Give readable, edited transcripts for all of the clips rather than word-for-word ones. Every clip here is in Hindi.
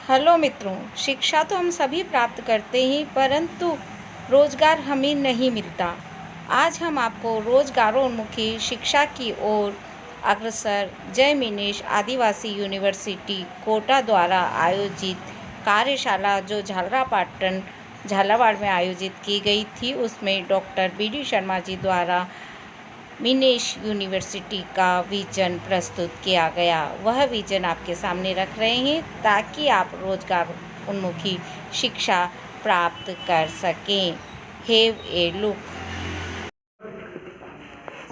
हेलो मित्रों, शिक्षा तो हम सभी प्राप्त करते हैं परंतु रोजगार हमें नहीं मिलता। आज हम आपको रोजगारोन्मुखी शिक्षा की ओर अग्रसर जय मिनेश आदिवासी यूनिवर्सिटी कोटा द्वारा आयोजित कार्यशाला जो झालावाड़ में आयोजित की गई थी, उसमें डॉक्टर बी.डी. शर्मा जी द्वारा मिनेश यूनिवर्सिटी का विजन प्रस्तुत किया गया। वह विजन आपके सामने रख रहे हैं ताकि आप रोजगार उन्मुखी शिक्षा प्राप्त कर सकें। Have a look.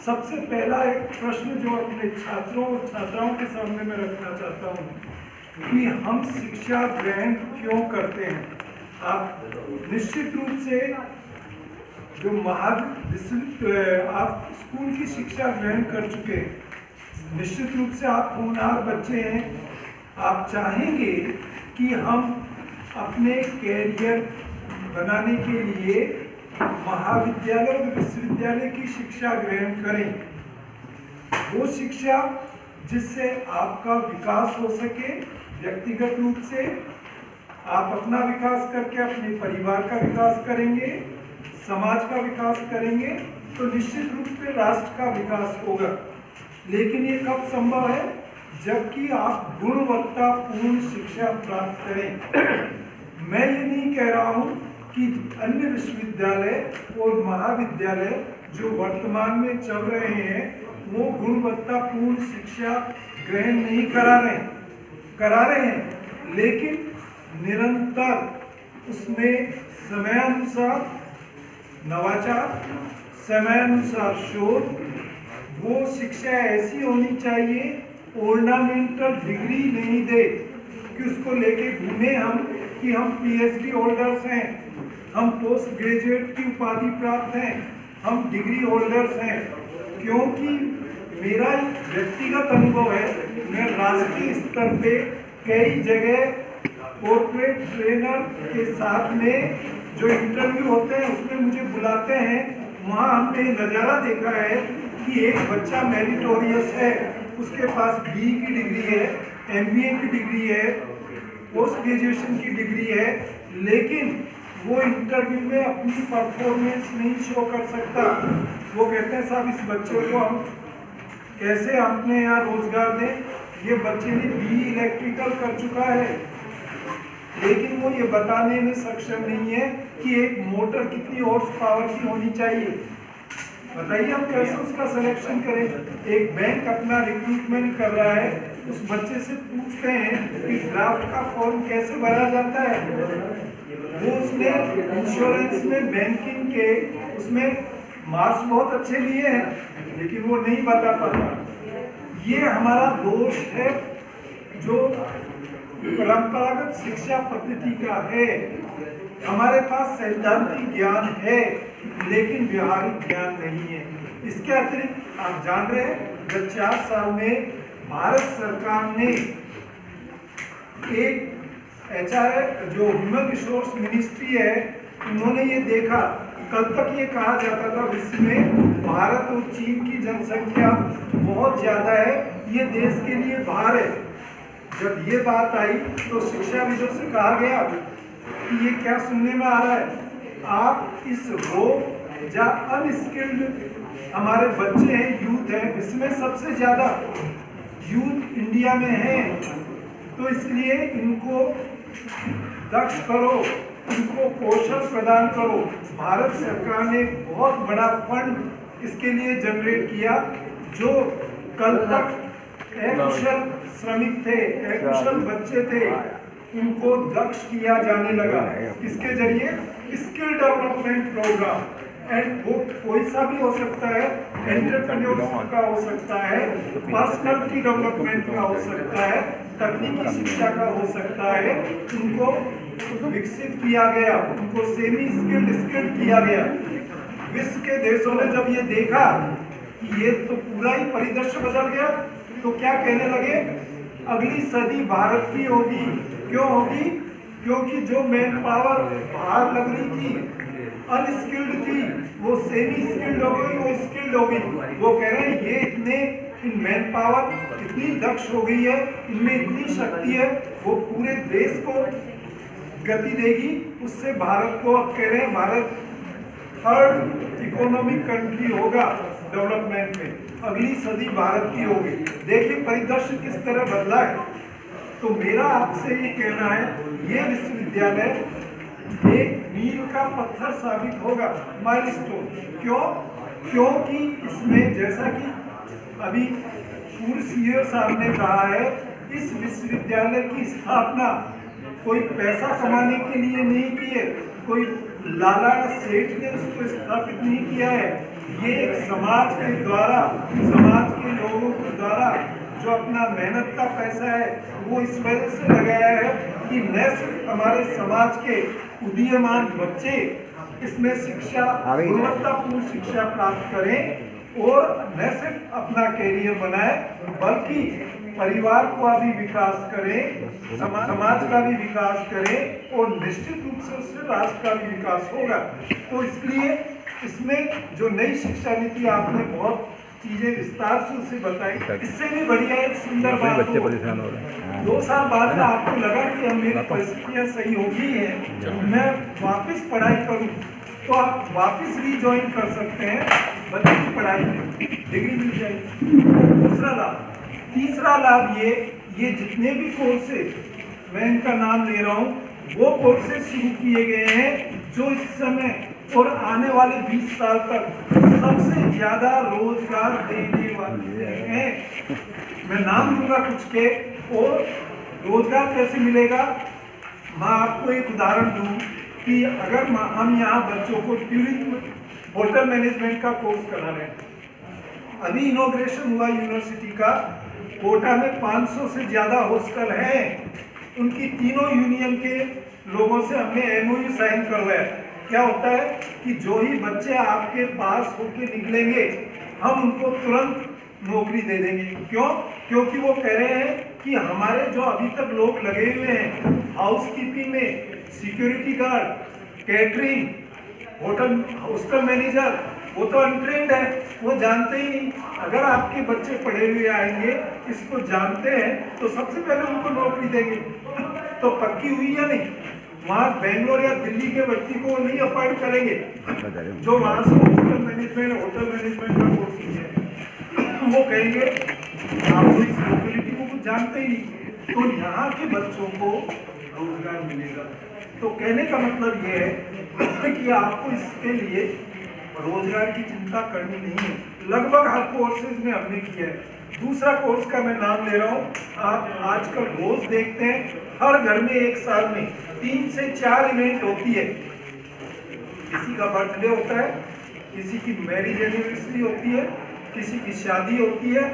सबसे पहला एक प्रश्न जो अपने छात्रों और छात्राओं के सामने मैं रखना चाहता हूँ कि हम शिक्षा ग्रहण क्यों करते हैं। आप निश्चित रूप से जो आप स्कूल की शिक्षा ग्रहण कर चुके, निश्चित रूप से आप होनहार बच्चे हैं। आप चाहेंगे कि हम अपने कैरियर बनाने के लिए महाविद्यालय और विश्वविद्यालय की शिक्षा ग्रहण करें। वो शिक्षा जिससे आपका विकास हो सके, व्यक्तिगत रूप से आप अपना विकास करके अपने परिवार का विकास करेंगे, समाज का विकास करेंगे तो निश्चित रूप से राष्ट्र का विकास होगा। लेकिन ये कब संभव है? जबकि आप गुणवत्तापूर्ण शिक्षा प्राप्त करें। मैं ये नहीं कह रहा हूँ कि अन्य विश्वविद्यालय और महाविद्यालय जो वर्तमान में चल रहे हैं वो गुणवत्तापूर्ण शिक्षा ग्रहण नहीं करा रहे हैं, लेकिन निरंतर उसमें समयानुसार नवाचार, समयानुसार शोध, वो शिक्षा ऐसी होनी चाहिए, ऑर्नामेंटल डिग्री नहीं दे कि उसको लेके घूमे हम कि हम पीएचडी होल्डर्स हैं, हम पोस्ट ग्रेजुएट की उपाधि प्राप्त हैं, हम डिग्री होल्डर्स हैं। क्योंकि मेरा व्यक्तिगत अनुभव है, मैं राष्ट्रीय स्तर पे कई जगह कॉर्पोरेट ट्रेनर के साथ में जो इंटरव्यू होते हैं उसमें मुझे बुलाते हैं। वहाँ हमने नज़ारा देखा है कि एक बच्चा मेरिटोरियस है, उसके पास BE की डिग्री है, MBA की डिग्री है, पोस्ट ग्रेजुएशन की डिग्री है, लेकिन वो इंटरव्यू में अपनी परफॉर्मेंस नहीं शो कर सकता। वो कहते हैं साहब इस बच्चे को हम कैसे अपने यहाँ रोजगार दें, ये बच्चे ने BE इलेक्ट्रिकल कर चुका है, लेकिन वो ये बताने में सक्षम नहीं है कि एक मोटर कितनी हॉर्स पावर की होनी चाहिए। बताइए हम कैसे उसका सिलेक्शन करें। एक बैंक अपना रिक्रूटमेंट कर रहा है, उस बच्चे से पूछते हैं कि ड्राफ्ट का फॉर्म कैसे भरा जाता है। वो उसने इंश्योरेंस में बैंकिंग के उसमें मार्क्स बहुत अच्छे लिए हैं, लेकिन वो नहीं बता पाता। ये हमारा दोष है जो परंपरागत शिक्षा पद्धति का है। हमारे पास सैद्धांतिक ज्ञान है लेकिन व्यवहारिक ज्ञान नहीं है। इसके अतिरिक्त आप जान रहे हैं गत 4 साल में भारत सरकार ने एक HR जो ह्यूमन रिसोर्स मिनिस्ट्री है, उन्होंने ये देखा, कल तक ये कहा जाता था विश्व में भारत और चीन की जनसंख्या बहुत ज्यादा है, ये देश के लिए भार है। जब ये बात आई तो शिक्षाविदों से कहा गया कि ये क्या सुनने में आ रहा है, आप इस रोग या अनस्किल्ड हमारे बच्चे हैं, यूथ हैं, इसमें सबसे ज्यादा यूथ इंडिया में है, तो इसलिए इनको दक्ष करो, इनको कौशल प्रदान करो। भारत सरकार ने बहुत बड़ा फंड इसके लिए जनरेट किया। जो कल तक अकुशल श्रमिक थे, अकुशल बच्चे थे, उनको दक्ष किया जाने लगा। इसके जरिए स्किल डेवलपमेंट प्रोग्राम, एंड वो कोई सा भी हो सकता है, एंटरप्रेन्योरशिप का हो सकता है, पर्सनालिटी डेवलपमेंट का हो सकता है, तकनीकी शिक्षा का हो सकता है, उनको विकसित किया गया, उनको सेमी स्किल्ड किया गया। विश्व के देशों ने जब ये देखा कि ये तो पूरा ही परिदृश्य बदल गया, तो क्या कहने लगे, अगली सदी भारत की होगी। क्यों होगी? क्योंकि जो मैन पावर बाहर लग रही थी, अनस्किल्ड थी, वो सेमी स्किल्ड हो गई, वो स्किल्ड हो गई। वो कह रहे हैं ये इतने इन मैन पावर इतनी दक्ष हो गई है, इनमें इतनी शक्ति है, वो पूरे देश को गति देगी। उससे भारत को, अब कह रहे हैं भारत थर्ड इकोनॉमिक कंट्री होगा डेवलपमेंट में, अगली सदी भारत की होगी। देखिए परिदृश्य किस तरह बदला है। तो मेरा आपसे ये कहना है, ये विश्वविद्यालय एक मील का पत्थर साबित होगा, माइलस्टोन। क्यों? क्योंकि इसमें जैसा कि अभी पूर्व सीईओ साहब ने कहा है, इस विश्वविद्यालय की स्थापना कोई पैसा कमाने के लिए नहीं की है, कोई लाला सेठ ने उसको स्थापित नहीं किया है। ये एक समाज के द्वारा, समाज के लोगों के द्वारा जो अपना मेहनत का पैसा है वो इस वजह से लगाया है कि न सिर्फ हमारे समाज के उदीयमान बच्चे इसमें शिक्षा, गुणवत्तापूर्ण शिक्षा प्राप्त करें और न सिर्फ अपना कैरियर बनाए, बल्कि परिवार का भी विकास करें, समाज का भी विकास करें और निश्चित रूप से उससे राष्ट्र का भी विकास होगा। तो इसलिए इसमें जो नई शिक्षा नीति, आपने बहुत चीजें विस्तार से उसे बताई, इससे भी बढ़िया एक सुंदर बात बच्चे परेशान हो रहे हैं। 2 साल बाद में आपको लगा कि अब मेरी परिस्थितियां सही हो गई हैं, मैं वापस पढ़ाई करूं, तो आप वापस रीजॉइन कर सकते हैं, बच्चे की पढ़ाई में डिग्री मिल जाएगी। दूसरा लाभ, तीसरा लाभ ये जितने भी कोर्सेज मैं इनका नाम ले रहा हूँ, वो कोर्सेज शुरू किए गए हैं जो इस समय और आने वाले 20 साल तक सबसे ज्यादा रोजगार देने वाले हैं। मैं नाम दूंगा कुछ के, और रोजगार कैसे मिलेगा। मैं आपको एक उदाहरण दूं कि अगर हम यहाँ बच्चों को टूरिज्म होटल मैनेजमेंट का कोर्स करा रहे हैं, अभी इनॉग्रेशन हुआ यूनिवर्सिटी का, कोटा में 500 से ज्यादा हॉस्टल हैं, उनकी तीनों यूनियन के लोगों से हमने एमओयू साइन करवाया। क्या होता है कि जो ही बच्चे आपके पास होके निकलेंगे, हम उनको तुरंत नौकरी दे देंगे। क्यों? क्योंकि वो कह रहे हैं कि हमारे जो अभी तक लोग लगे हुए हैं हाउसकीपिंग में, security guard, catering, hotel hostel manager, वो तो अनट्रेंड है, वो जानते ही नहीं। अगर आपके बच्चे पढ़े हुए आएंगे, इसको जानते हैं, तो सबसे पहले उनको नौकरी देंगे। तो पक्की हुई या नहीं? वहाँ बेंगलोर या दिल्ली के व्यक्ति को नहीं अपॉइंट करेंगे जो वहाँ से होटल मैनेजमेंट का कोर्स किया है। वो कहेंगे आप तो इस लोकेलिटी को कुछ जानते ही नहीं। तो यहाँ के बच्चों को रोजगार मिलेगा। तो कहने का मतलब ये है कि आपको इसके लिए रोजगार की चिंता करनी नहीं है। लगभग हर कोर्सेज में हमने किया है। दूसरा कोर्स का मैं नाम ले रहा हूँ, आप आजकल रोज देखते हैं हर घर में एक साल में 3 से 4 इवेंट होती है। किसी का बर्थडे होता है, किसी की मैरिज एनिवर्सरी होती है, किसी की शादी होती है।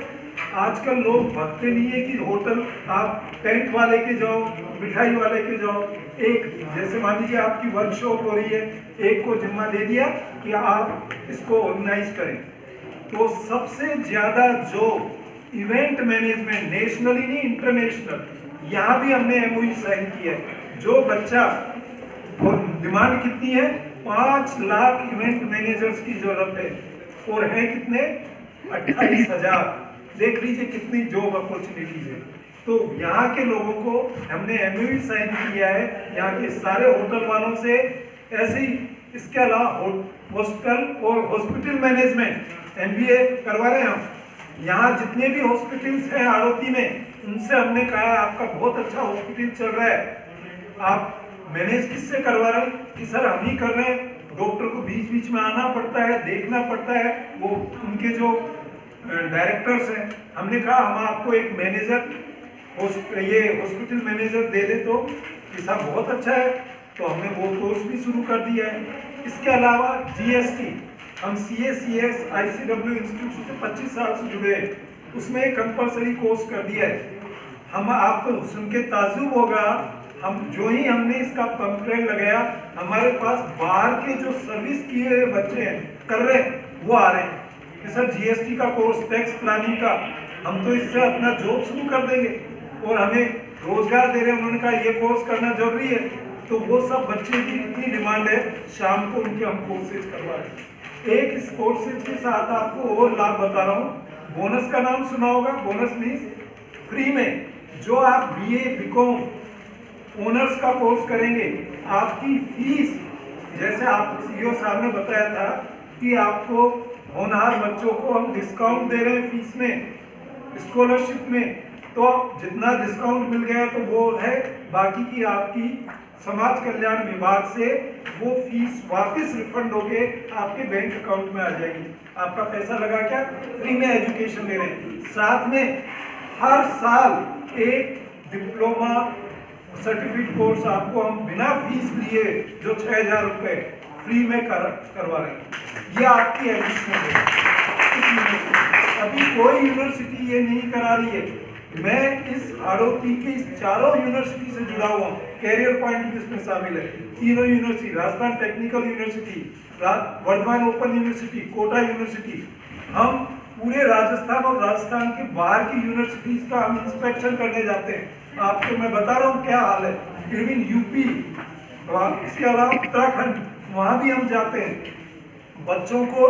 आजकल लोग भगते नहीं है कि होटल आप टेंट वाले के जाओ, मिठाई वाले के जाओ। एक जैसे मान लीजिए आपकी वर्कशॉप हो रही है, एक को जिम्मा दे दिया कि आप इसको ऑर्गेनाइज करें। तो सबसे ज्यादा जो इवेंट मैनेजमेंट, नेशनली नहीं इंटरनेशनल, यहाँ भी हमने एमओयू साइन किया है। जो बच्चा, और डिमांड कितनी है, 5 लाख इवेंट मैनेजर्स की जरूरत है, और है कितने, 28,000। देख लीजिए कितनी जॉब अपॉर्चुनिटीज है। तो यहाँ के लोगों को हमने एमओयू साइन किया है, यहाँ के सारे होटल वालों से। ऐसे ही इसके अलावा हॉस्टल और हॉस्पिटल मैनेजमेंट एमबीए करवा रहे हैं हम। यहाँ जितने भी हॉस्पिटल्स हैं आड़ोती में, उनसे हमने कहा है आपका बहुत अच्छा हॉस्पिटल चल रहा है, आप मैनेज किससे करवा रहे हैं? कि सर हम ही कर रहे हैं। डॉक्टर को बीच बीच में आना पड़ता है, देखना पड़ता है, वो उनके जो डायरेक्टर्स हैं। हमने कहा हम आपको एक मैनेजर, ये हॉस्पिटल मैनेजर दे दे, तो ये सब बहुत अच्छा है। तो हमने वो कोर्स भी शुरू कर दिया है। इसके अलावा जीएसटी, हम CACS ICW इंस्टीट्यूट से 25 साल से जुड़े हैं, उसमें एक कंपलसरी कोर्स कर दिया है। हम आपको सुन के ताज्जुब होगा, हम जो ही हमने इसका पंपलेट लगाया, हमारे पास बाहर के जो सर्विस किए हुए बच्चे हैं, कर रहे हैं, वो आ रहे हैं कि सर जीएसटी का कोर्स, टैक्स प्लानिंग का, हम तो इससे अपना जॉब शुरू कर देंगे और हमें रोजगार दे रहे हैं। उन्होंने कहा ये कोर्स करना जरूरी है। तो वो सब बच्चे की इतनी डिमांड है, शाम को उनके हम कोर्सेज करवा रहे हैं। एक इस कोर्सेज के साथ आपको और लाभ बता रहा हूँ, बोनस का नाम सुना होगा। बोनस मीन्स फ्री में जो आप बीए बीकॉम ऑनर्स का कोर्स करेंगे, आपकी फीस, जैसे आप सीईओ साहब ने बताया था कि आपको होनहार बच्चों को हम डिस्काउंट दे रहे हैं फीस में, स्कॉलरशिप में, तो जितना डिस्काउंट मिल गया तो वो है, बाकी की आपकी समाज कल्याण विभाग से वो फीस वापस रिफंड होके आपके बैंक अकाउंट में आ जाएगी। आपका पैसा लगा क्या, फ्री में एजुकेशन ले रहे हैं। साथ में हर साल एक डिप्लोमा सर्टिफिकेट कोर्स आपको हम बिना फीस लिए जो 6,000 रुपए फ्री में करवा रहे हैं। ये आपकी एडमिशन है। अभी कोई यूनिवर्सिटी ये नहीं करा रही है। मैं इस आड़ोती की इस चारों यूनिवर्सिटी से जुड़ा हुआ हूँ। कैरियर पॉइंट भी इसमें शामिल है। तीनों university, Rajasthan technical university, Vardhman open university, Kota university, हम पूरे राजस्थान और राजस्थान के बाहर की यूनिवर्सिटीज का हम इंस्पेक्शन करने जाते हैं। आपको मैं बता रहा हूँ क्या हाल है। इवन यूपी, इसके अलावा उत्तराखंड, वहां भी हम जाते हैं। बच्चों को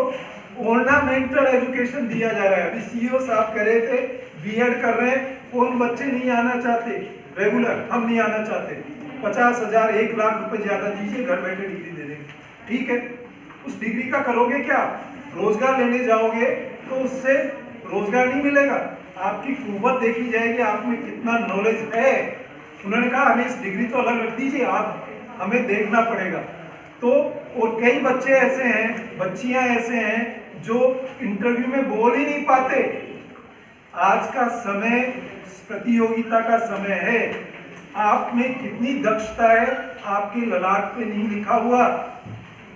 ऑर्नामेंटल एजुकेशन दिया जा रहा है। अभी सीईओ साहब कह रहे थे बीएड कर रहे हैं, कौन बच्चे नहीं आना चाहते रेगुलर, हम नहीं आना चाहते, 50,000 1 लाख रुपए ज्यादा दीजिए, घर बैठे डिग्री दे देंगे। ठीक है, उस डिग्री का करोगे क्या, रोजगार लेने जाओगे तो उससे रोजगार नहीं मिलेगा, आपकी कुव्वत देखी जाएगी, आप में कितना नॉलेज है। उन्होंने कहा हमें इस डिग्री तो अलग रख दीजिए, आप हमें देखना पड़ेगा। तो और कई बच्चे ऐसे हैं, बच्चियां ऐसे हैं जो इंटरव्यू में बोल ही नहीं पाते। आज का समय प्रतियोगिता का समय है। आप में कितनी दक्षता है आपके ललाट पे नहीं लिखा हुआ।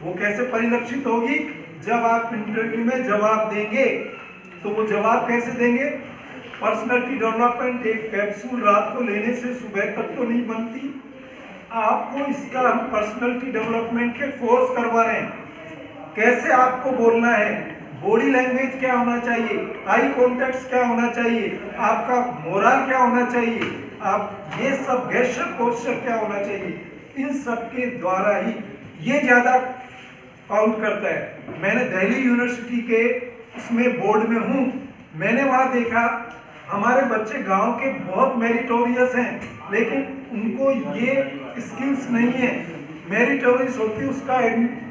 वो कैसे परिलक्षित होगी, जब आप इंटरव्यू में जवाब देंगे। तो वो जवाब कैसे देंगे, पर्सनालिटी डेवलपमेंट एक कैप्सूल रात को लेने से सुबह तक तो नहीं बनती। आपको इसका हम पर्सनालिटी डेवलपमेंट के कोर्स करवा रहे हैं। कैसे आपको बोलना है, बॉडी लैंग्वेज क्या होना चाहिए, आई कॉन्टेक्ट क्या होना चाहिए, आपका मोरल क्या होना चाहिए, आप ये सब गेस्चर पोस्चर क्या होना चाहिए, इन सब के द्वारा ही ये ज्यादा काउंट करता है। मैंने दिल्ली यूनिवर्सिटी के इसमें बोर्ड में हूँ, मैंने वहां देखा हमारे बच्चे गांव के बहुत मेरिटोरियस हैं, लेकिन उनको ये स्किल्स नहीं है। मेरिटोरियस होती है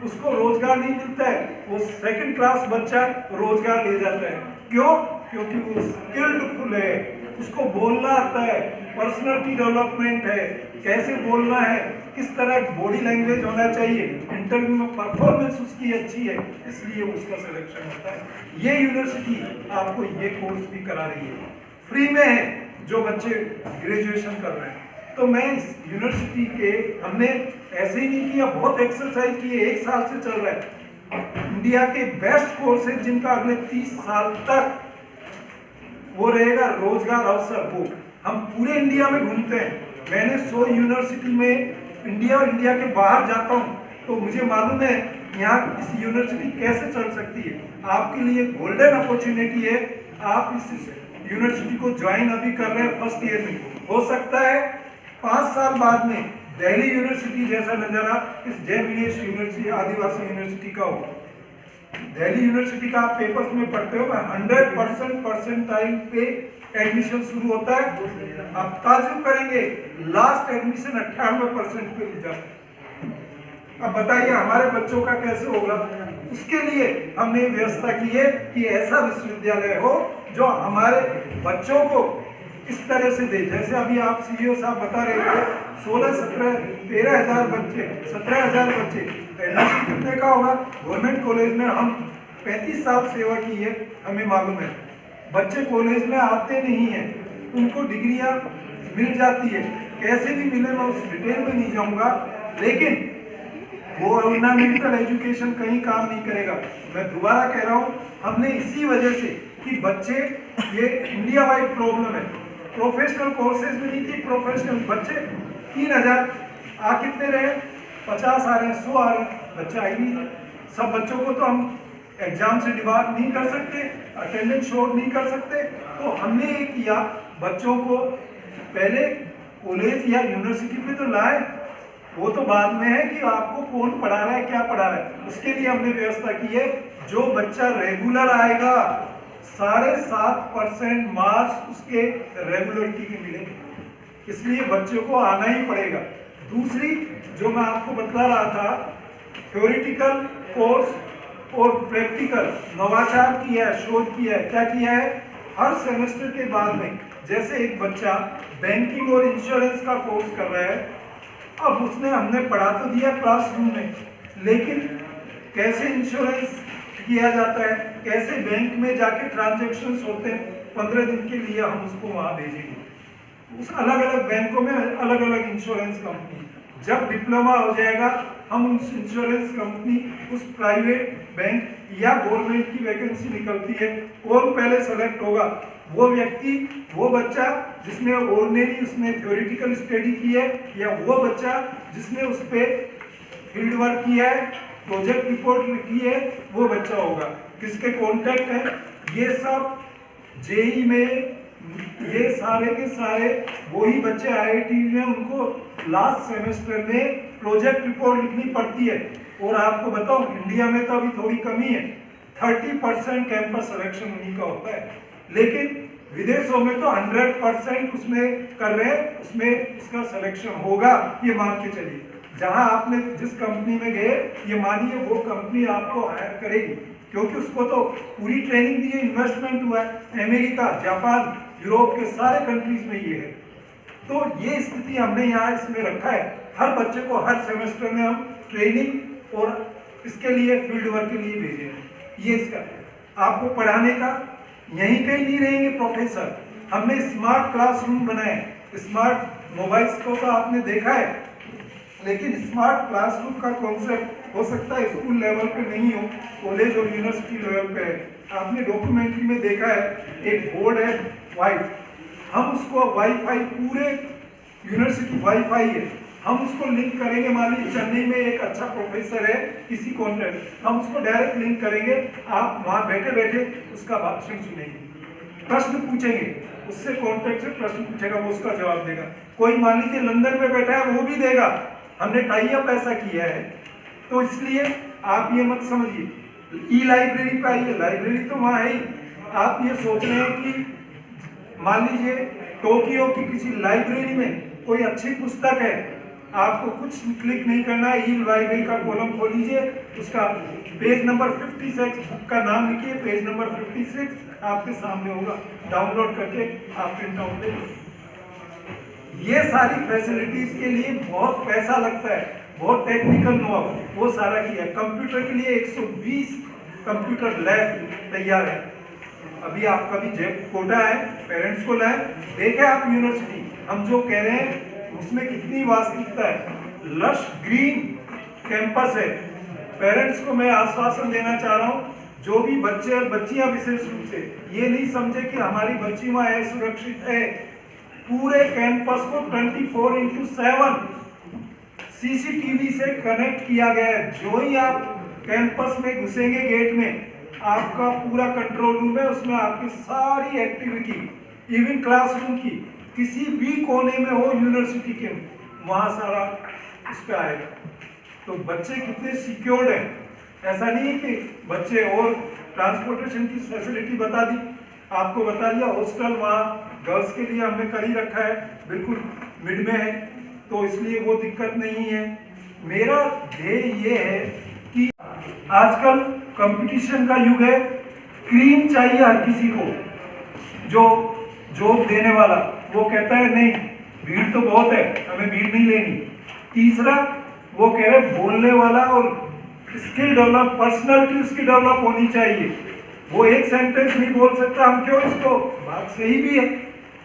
उसको रोजगार नहीं मिलता है, वो सेकंड क्लास बच्चा रोजगार ले जाता है। क्यों, क्योंकि वो स्किल्डफुल है, उसको बोलना आता है, पर्सनालिटी डेवलपमेंट है, कैसे बोलना है, किस तरह बॉडी लैंग्वेज होना चाहिए, इंटरव्यू में परफॉर्मेंस उसकी अच्छी है, इसलिए उसका सिलेक्शन होता है। ये यूनिवर्सिटी आपको ये कोर्स भी करा रही है, फ्री में है जो बच्चे ग्रेजुएशन कर रहे हैं। तो मैं इस यूनिवर्सिटी के, हमने ऐसे ही नहीं किया, बहुत एक्सरसाइज की है, 1 साल से चल रहा है। इंडिया के बेस्ट कोर्सेज जिनका अगले 30 साल तक वो रहेगा रोजगार अवसर, वो हम पूरे इंडिया में घूमते हैं। मैंने 100 यूनिवर्सिटी में इंडिया और इंडिया के बाहर जाता हूँ, तो मुझे मालूम है यहाँ इस यूनिवर्सिटी कैसे चल सकती है। आपके लिए गोल्डन अपॉर्चुनिटी है, आप इस यूनिवर्सिटी को ज्वाइन अभी कर रहे हैं फर्स्ट ईयर में, हो सकता है 5 साल बाद में दिल्ली यूनिवर्सिटी जैसा नजारा इस जय मिनेश यूनिवर्सिटी आदिवासी यूनिवर्सिटी का हो। दिल्ली यूनिवर्सिटी का आप पेपर्स में पढ़ते हो 100% परसेंटाइल पे एडमिशन शुरू होता है। आप ताजुब करेंगे, लास्ट एडमिशन 98% पे ले जाता है। अब बताइए हमारे बच्चों का कैसे होगा। उसके लिए हमने व्यवस्था की है कि ऐसा विश्वविद्यालय हो जो हमारे बच्चों को इस तरह से दे, जैसे अभी आप सीईओ साहब बता रहे थे 16, 17, 13,000 बच्चे, 17,000 बच्चे, एडमिशन कितने का होगा। गवर्नमेंट कॉलेज में हम 35 साल सेवा की है, हमें मालूम है बच्चे कॉलेज में आते नहीं हैं, उनको डिग्रियां मिल जाती है, कैसे भी मिले मैं उस डिटेल में नहीं जाऊंगा, लेकिन वो ऑर्नामेंटल एजुकेशन कहीं काम नहीं करेगा। मैं दोबारा कह रहा हूँ, हमने इसी वजह से कि बच्चे, ये इंडिया वाइड प्रॉब्लम है, प्रोफेशनल कोर्सेज में नहीं थी, प्रोफेशनल बच्चे 3,000 आ कितने रहे, 50 आ रहे हैं, 100 आ रहे हैं, बच्चे आई नहीं। सब बच्चों को तो हम एग्जाम से डिवाइड नहीं कर सकते, अटेंडेंस शोर नहीं कर सकते, तो हमने ये किया बच्चों को पहले कॉलेज या यूनिवर्सिटी पे तो लाए, वो तो बाद में है कि आपको कौन पढ़ा रहा है, क्या पढ़ा रहा है। उसके लिए हमने व्यवस्था की है, जो बच्चा रेगुलर आएगा, 7.5% मार्क्स उसके रेगुलरिटी के मिलेंगे, इसलिए बच्चों को आना ही पड़ेगा। दूसरी जो मैं आपको बतला रहा था, थ्योरेटिकल कोर्स और प्रैक्टिकल नवाचार किया है, शोध किया है। क्या किया है? हर सेमेस्टर के बाद में, जैसे एक बच्चा बैंकिंग और इंश्योरेंस का कोर्स कर रहा है, अब उसने हमने पढ़ा तो दिया क्लासरूम में, लेकिन कैसे इंश्योरेंस किया जाता है, कैसे बैंक में जाके ट्रांजैक्शंस होते हैं, 15 दिन के लिए हम उसको वहां भेजेंगे। उस अलग अलग बैंकों में अलग अलग इंश्योरेंस कंपनी, जब डिप्लोमा हो जाएगा हम उस इंश्योरेंस कंपनी, उस प्राइवेट बैंक या गवर्नमेंट की वैकेंसी निकलती है, कौन पहले सेलेक्ट होगा? वो व्यक्ति, वो बच्चा जिसने ऑर्डिनरी उसने थ्योरेटिकल स्टडी की है, या वो बच्चा जिसने उस पर फील्ड वर्क किया है, प्रोजेक्ट रिपोर्ट की है, वो बच्चा होगा। किसके कॉन्टैक्ट है? ये सब जेई में ये सारे के सारे वही बच्चे आईआईटी में, उनको लास्ट सेमेस्टर में प्रोजेक्ट रिपोर्ट लिखनी पड़ती है। और आपको बताऊं, इंडिया में तो अभी थोड़ी कमी है, 30% कैंपस सिलेक्शन उन्हीं का होता है, लेकिन विदेशों में तो 100% उसमें कर रहे हैं, उसमें उसका सिलेक्शन होगा, ये मान के चलिए। जहां आपने जिस कंपनी में गए, ये मानिए वो कंपनी आपको हायर करेगी, क्योंकि उसको तो पूरी ट्रेनिंग दी है, इन्वेस्टमेंट हुआ है। अमेरिका, जापान, यूरोप के सारे कंट्रीज में ये है। तो ये स्थिति हमने यहाँ इसमें रखा है। हर बच्चे को हर सेमेस्टर में हम ट्रेनिंग और इसके लिए फील्ड वर्क के लिए भेजे। ये इसका आपको पढ़ाने का यहीं कहीं नहीं रहेंगे प्रोफेसर। हमने स्मार्ट क्लासरूम बनाए। स्मार्ट मोबाइल्स को तो आपने देखा है, लेकिन स्मार्ट क्लासरूम का कॉन्सेप्ट हो सकता है स्कूल लेवल पे नहीं हो, कॉलेज और यूनिवर्सिटी लेवल पे है। आपने डॉक्यूमेंट्री में देखा है, एक बोर्ड है वाइट, हम उसको वाईफाई, पूरे यूनिवर्सिटी वाईफाई है, हम उसको लिंक करेंगे। मान लीजिए चेन्नई में एक अच्छा प्रोफेसर है किसी कॉन्टेंट, हम उसको डायरेक्ट लिंक करेंगे, आप वहां बैठे बैठे उसका भाषण सुनेंगे, प्रश्न पूछेंगे, उससे कॉन्टेक्ट से प्रश्न पूछेगा, वो उसका जवाब देगा। कोई मान लीजिए लंदन में बैठा है, वो भी देगा। हमने टाई अप ऐसा किया है। तो इसलिए आप ये मत समझिए ई लाइब्रेरी पे आइए, लाइब्रेरी तो वहाँ है ही। आप ये सोच रहे हैं कि मान लीजिए टोक्यो की किसी लाइब्रेरी में कोई अच्छी पुस्तक है, आपको कुछ क्लिक नहीं करना है, ई लाइब्रेरी का कॉलम खोल लीजिए, उसका पेज नंबर 56, बुक का नाम लिखिए, पेज नंबर 56 आपके सामने होगा, डाउनलोड करके आप प्रिंट आउट ले लीजिए। ये सारी फैसिलिटीज के लिए बहुत पैसा लगता है, बहुत टेक्निकल नो, वो सारा किया। कंप्यूटर के लिए 120 कंप्यूटर लैब तैयार है। अभी आपका भी जेब कोटा है, पेरेंट्स को लाए, देखे आप यूनिवर्सिटी, हम जो कह रहे हैं उसमें कितनी वास्तविकता है। लश ग्रीन कैंपस है। पेरेंट्स को मैं आश्वासन देना चाह रहा हूँ, जो भी बच्चे और बच्चियां विशेष रूप से ये नहीं समझे कि हमारी बच्ची वहां सुरक्षित है। पूरे कैंपस को 24/7 सीसीटीवी से कनेक्ट किया गया है। जो ही आप कैंपस में घुसेंगे गेट में, आपका पूरा कंट्रोल रूम है, उसमें आपकी सारी एक्टिविटी, इवन क्लासरूम की किसी भी कोने में हो यूनिवर्सिटी के, वहां सारा उस पर आएगा। तो बच्चे कितने सिक्योर्ड हैं। ऐसा नहीं है कि बच्चे, और ट्रांसपोर्टेशन की फैसिलिटी बता दी, आपको बता दिया, हॉस्टल वहाँ गर्ल्स के लिए हमने कर ही रखा है, बिल्कुल मिड में है, तो इसलिए वो दिक्कत नहीं है। मेरा ध्येय ये है कि आजकल कंपटीशन का युग है, क्रीम चाहिए हर किसी को। जो जॉब देने वाला वो कहता है नहीं, भीड़ तो बहुत है, हमें भीड़ नहीं लेनी। तीसरा वो कह रहे बोलने वाला और स्किल डेवलप, पर्सनालिटी उसकी डेवलप होनी चाहिए। वो एक सेंटेंस नहीं बोल सकता, हम क्यों इसको, बात सही भी है।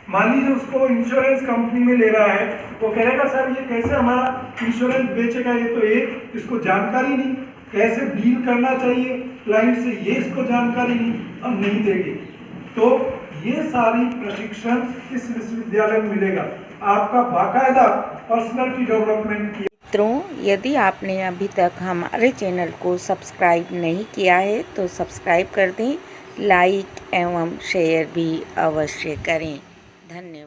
मान लीजिए उसको इंश्योरेंस कंपनी में ले रहा है, वो कहेगा सर ये कैसे हमारा इंश्योरेंस बेचेगा, ये तो एक इसको जानकारी नहीं, कैसे डील करना चाहिए क्लाइंट से, ये इसको जानकारी नहीं, हम नहीं देंगे। तो ये सारी प्रशिक्षण इस विश्वविद्यालय में मिलेगा, आपका बाकायदा पर्सनालिटी डेवलपमेंट की। मित्रों, यदि आपने अभी तक हमारे चैनल को सब्सक्राइब नहीं किया है तो सब्सक्राइब कर दें, लाइक एवं शेयर भी अवश्य करें। धन्यवाद।